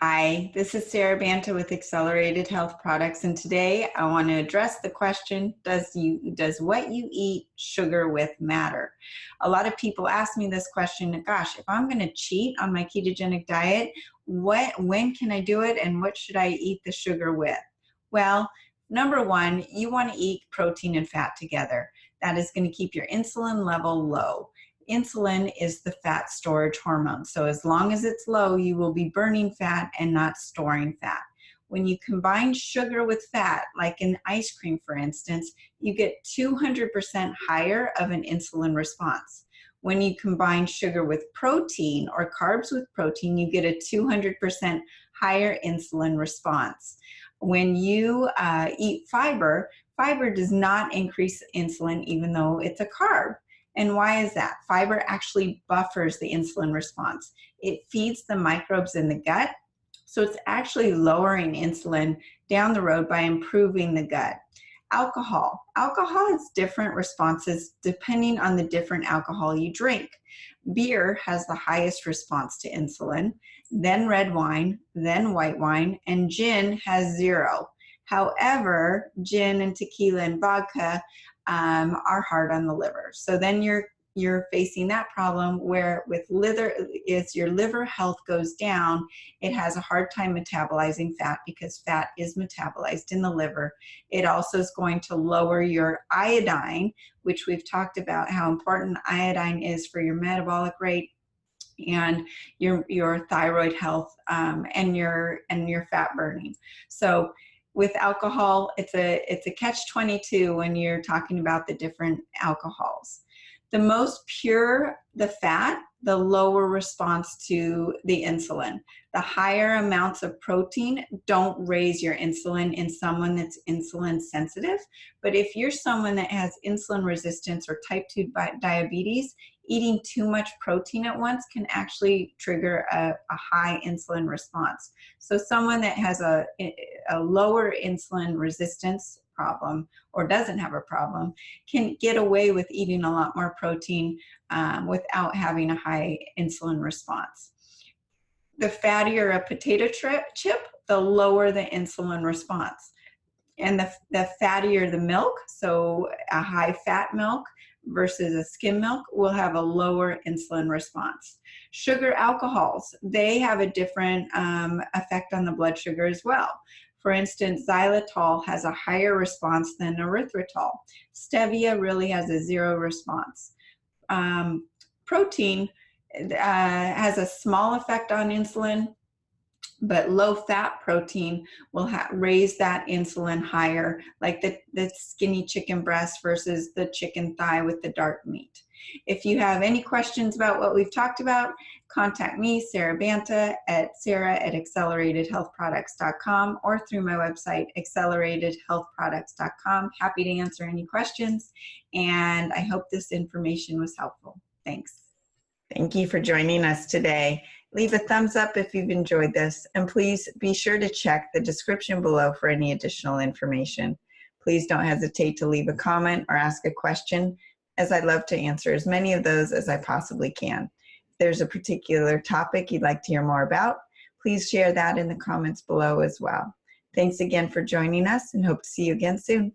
Hi, this is Sara Banta with Accelerated Health Products, and today I want to address the question, does what you eat sugar with matter? A lot of people ask me this question, gosh, if I'm going to cheat on my ketogenic diet, when can I do it and what should I eat the sugar with? Well, number one, you want to eat protein and fat together. That is going to keep your insulin level low. Insulin is the fat storage hormone. So as long as it's low, you will be burning fat and not storing fat. When you combine sugar with fat, like in ice cream, for instance, you get 200% higher of an insulin response. When you combine sugar with protein or carbs with protein, you get a 200% higher insulin response. When you eat fiber, fiber does not increase insulin even though it's a carb. And why is that? Fiber actually buffers the insulin response. It feeds the microbes in the gut, so it's actually lowering insulin down the road by improving the gut. Alcohol has different responses depending on the different alcohol you drink. Beer has the highest response to insulin, then red wine, then white wine, and gin has 0. However, gin and tequila and vodka are hard on the liver. So then you're facing that problem where with liver, as your liver health goes down, it has a hard time metabolizing fat because fat is metabolized in the liver. It also is going to lower your iodine, which we've talked about how important iodine is for your metabolic rate and your thyroid health and your fat burning. So with alcohol, it's a catch-22 when you're talking about the different alcohols. The most pure the fat, the lower response to the insulin. The higher amounts of protein don't raise your insulin in someone that's insulin sensitive. But if you're someone that has insulin resistance or type 2 diabetes, eating too much protein at once can actually trigger a high insulin response. So someone that has a lower insulin resistance problem or doesn't have a problem can get away with eating a lot more protein without having a high insulin response. The fattier a potato chip, the lower the insulin response. And the fattier the milk, so a high fat milk versus a skim milk, will have a lower insulin response. Sugar alcohols, they have a different effect on the blood sugar as well. For instance, xylitol has a higher response than erythritol. Stevia really has a 0 response. Protein has a small effect on insulin, but low-fat protein will raise that insulin higher, like the skinny chicken breast versus the chicken thigh with the dark meat. If you have any questions about what we've talked about, contact me, Sara Banta, at sarah@acceleratedhealthproducts.com or through my website, acceleratedhealthproducts.com. Happy to answer any questions, and I hope this information was helpful. Thanks. Thank you for joining us today. Leave a thumbs up if you've enjoyed this, and please be sure to check the description below for any additional information. Please don't hesitate to leave a comment or ask a question, as I'd love to answer as many of those as I possibly can. If there's a particular topic you'd like to hear more about, please share that in the comments below as well. Thanks again for joining us, and hope to see you again soon.